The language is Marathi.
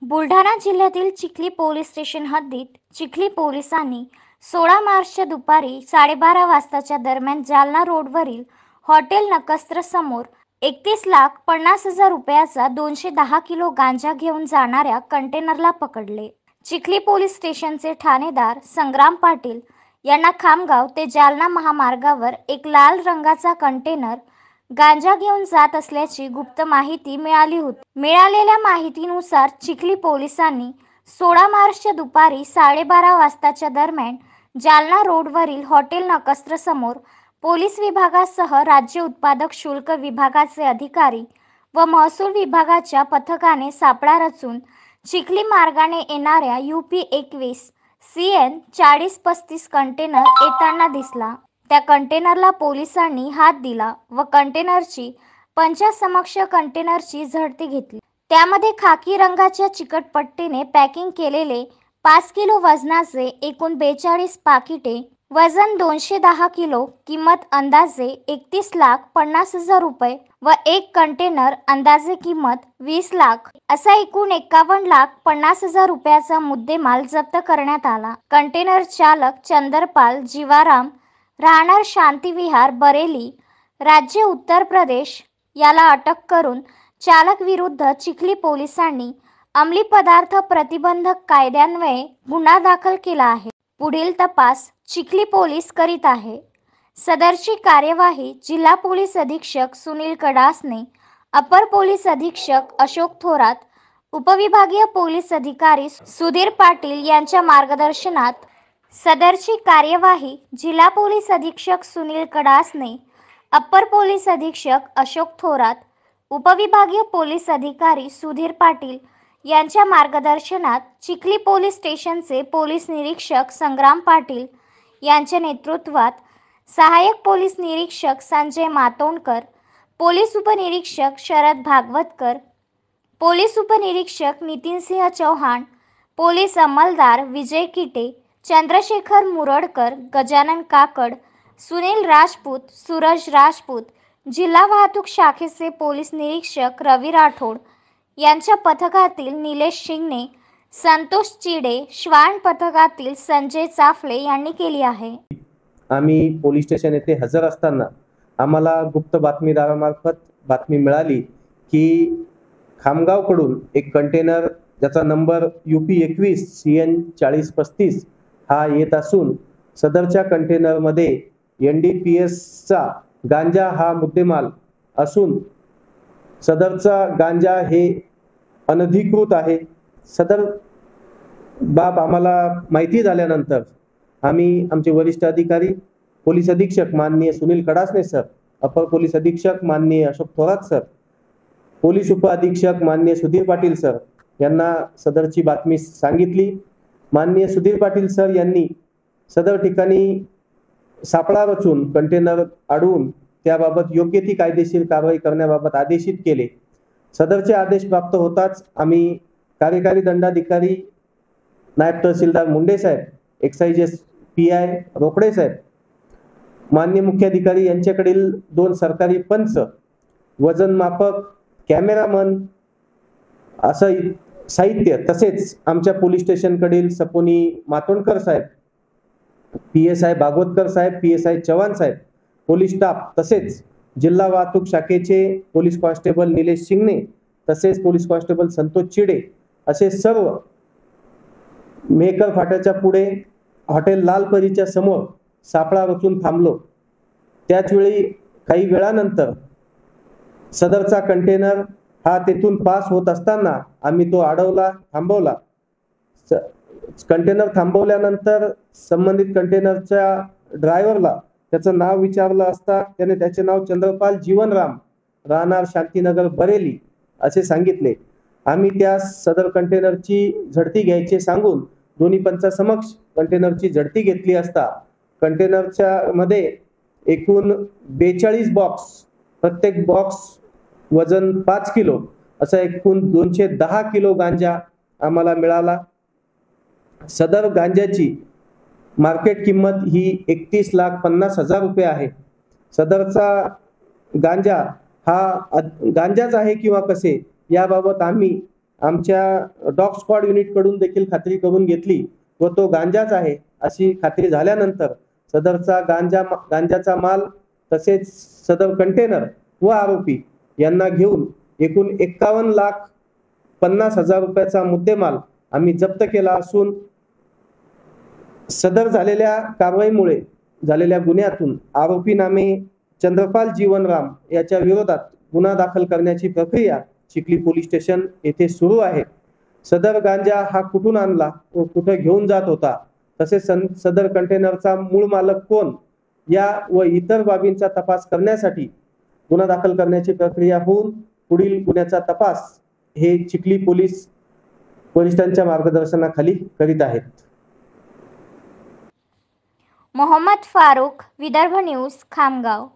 बुलढाणा जिल्ह्यातील चिखली पोलीस स्टेशन हद्दीत चिखली पोलिसांनी 16 मार्चच्या दुपारी 12:30 वाजताच्या दरम्यान जालना रोडवरील हॉटेल नकस्त्र समोर 31,50,000 रुपयाचा 210 किलो गांजा घेऊन जाणाऱ्या कंटेनरला पकडले। चिखली पोलीस स्टेशनचे ठाणेदार संग्राम पाटील यांना खामगाव ते जालना महामार्गावर एक लाल रंगाचा कंटेनर गांजा घेऊन जात असल्याची गुप्त माहिती मिळाली होती। मिळालेल्या माहितीनुसार चिखली पोलिसांनी 16 मार्चच्या दुपारी 12:30 वाजताच्या दरम्यान जालना रोडवरील हॉटेल नकस्त्र समोर पोलीस विभागासह राज्य उत्पादक शुल्क विभागाचे अधिकारी व महसूल विभागाच्या पथकाने सापळा रचून चिखली मार्गाने येणाऱ्या UP-21 CN 4035 कंटेनर येताना दिसला। त्या कंटेनरला पोलिसांनी हात दिला व कंटेनरची पंचासमक्ष कंटेनरची झडती घेतली। त्यामध्ये खाकी रंगाच्या चिकट पट्टीने पॅकिंग केलेले 5 किलो वजनाचे एकूण 42 पाकिटे, वजन 210 किलो, किंमत अंदाजे 31,50,000 रुपये व एक कंटेनर अंदाजे किंमत 20 लाख असा एकूण 51,50,000 रुपयाचा मुद्देमाल जप्त करण्यात आला। कंटेनर चालक चंद्रपाल जीवाराम राहणार शांतिविहार बरेली राज्य उत्तर प्रदेश याला अटक करून चालक विरुद्ध चिखली पोलिसांनी अंमली पदार्थ प्रतिबंधक कायद्यान्वये गुन्हा दाखल केला आहे। पुढील तपास चिखली पोलीस करीत आहे। सदरची कार्यवाही जिल्हा पोलीस अधीक्षक सुनील कडासने, अपर पोलीस अधीक्षक अशोक थोरात, उपविभागीय पोलीस अधिकारी सुधीर पाटील यांच्या मार्गदर्शनात सदरची कार्यवाही जिल्हा पोलीस अधीक्षक सुनील कडासने, अपर पोलीस अधीक्षक अशोक थोरात, उपविभागीय पोलीस अधिकारी सुधीर पाटील यांच्या मार्गदर्शनात चिखली पोलीस स्टेशनचे पोलीस निरीक्षक संग्राम पाटील यांच्या नेतृत्वात सहाय्यक पोलीस निरीक्षक संजय मातोंडकर, पोलीस उपनिरीक्षक शरद भागवतकर, पोलीस उपनिरीक्षक नितीनसिंह चौहान, पोलीस अंमलदार विजय किटे, चंद्रशेखर मुरडकर, गजानन काकड, सुनील राजपूत, सूरज राजपूत, जिल्हा वाहतूक शाखेचे पोलीस निरीक्षक रवी राठोड यांच्या पथकातील निलेश शिंगणे, संतोष चिडे, श्वान पथकातील संजय चाफले यांनी केली आहे। आम्ही पोलीस स्टेशन येथे हजर असताना आम्हाला गुप्त बातमीदारामार्फत बातमी मिळाली की खामगावकडून एक कंटेनर ज्याचा नंबर UP-21 CN 4035 हा येत असून सदरच्या कंटेनरमध्ये NDPSचा गांजा हा मुद्देमाल असून सदरचा गांजा हे अनधिकृत आहे। सदर बाब आम्हाला माहिती झाल्यानंतर आम्ही आमचे वरिष्ठ अधिकारी पोलीस अधीक्षक माननीय सुनील कडासने सर, अपर पोलीस अधीक्षक माननीय अशोक थोरात सर, पोलीस उप अधीक्षक माननीय सुधीर पाटील सर यांना सदरची बातमी सांगितली। माननीय सुधीर पाटील सर यांनी सदर ठिकाणी सापळा रचून कंटेनर अडवून त्याबाबत योग्य ती कायदेशीर कारवाई करण्याबाबत आदेशित केले। सदरचे आदेश प्राप्त होताच आम्ही कार्यकारी दंडाधिकारी नायब तहसीलदार मुंडे साहेब, एक्साइज PI रोकडे साहेब, माननीय मुख्याधिकारी यांच्याकडील 2 सरकारी पंच, वजनमापक, कॅमेरामन असं साहित्य, तसेच आमच्या पोलीस स्टेशनकडील सपोनी मातोंडकर साहेब, PSI भागवतकर साहेब, PSI चव्हाण साहेब, पोलीस स्टाफ, तसेच जिल्हा वाहतूक शाखेचे पोलीस कॉन्स्टेबल निलेश शिंगणे, तसेच पोलीस कॉन्स्टेबल संतोष चिडे असे सर्व मेहकर फाट्याच्या पुढे हॉटेल लालपरीच्या समोर सापळा रचून थांबलो। त्याच वेळी काही वेळानंतर सदरचा कंटेनर हा तेथून पास होत असताना आम्ही तो अडवला, थांबवला। कंटेनर थांबवल्यानंतर संबंधित कंटेनरच्या ड्रायव्हरला त्याचं नाव विचारलं असता त्याने त्याचे नाव चंद्रपाल जीवनराम राहणार शांतीनगर बरेली असे सांगितले। आम्ही त्या सदर कंटेनरची झडती घ्यायचे सांगून दोन्ही पंचासमक्ष कंटेनरची झडती घेतली असता कंटेनरच्या मध्ये एकूण 42 बॉक्स, प्रत्येक बॉक्स वजन 5 किलो असा एकूण 210 किलो गांजा आम्हाला मिळाला। सदर गांजाची मार्केट किंमत ही 31,50,000 रुपये आहे। सदरचा गांजा हा गांजाच आहे किंवा कसे याबाबत आम्ही आमच्या डॉग स्क्वॉड युनिटकडून देखील खात्री करून घेतली व तो गांजाच आहे अशी खात्री झाल्यानंतर सदरचा गांजाचा माल तसेच सदर कंटेनर व आरोपी यांना घेऊन एकूण 51,50,000 रुपयाचा मुद्देमाल आम्ही जप्त केला असून सदर झालेल्या कारवाईमुळे झालेल्या गुन्ह्यातून आरोपी नामे चंद्रपाल जीवनराम याच्या विरोधात गुन्हा दाखल करण्याची प्रक्रिया चिखली पोलीस स्टेशन येथे सुरू आहे. सदर गांजा हा कुठून आणला व कुठे घेऊन जात होता तसेच सदर कंटेनरचा मूळ मालक कोण या व इतर बाबींचा तपास करण्यासाठी गुन्हा दाखल करण्याची प्रक्रिया होऊन पुढील गुन्ह्याचा तपास हे चिखली पोलीस वरिष्ठांच्या मार्गदर्शनाखाली करीत आहेत. मोहम्मद फारूक, विदर्भ न्यूज, खामगाव.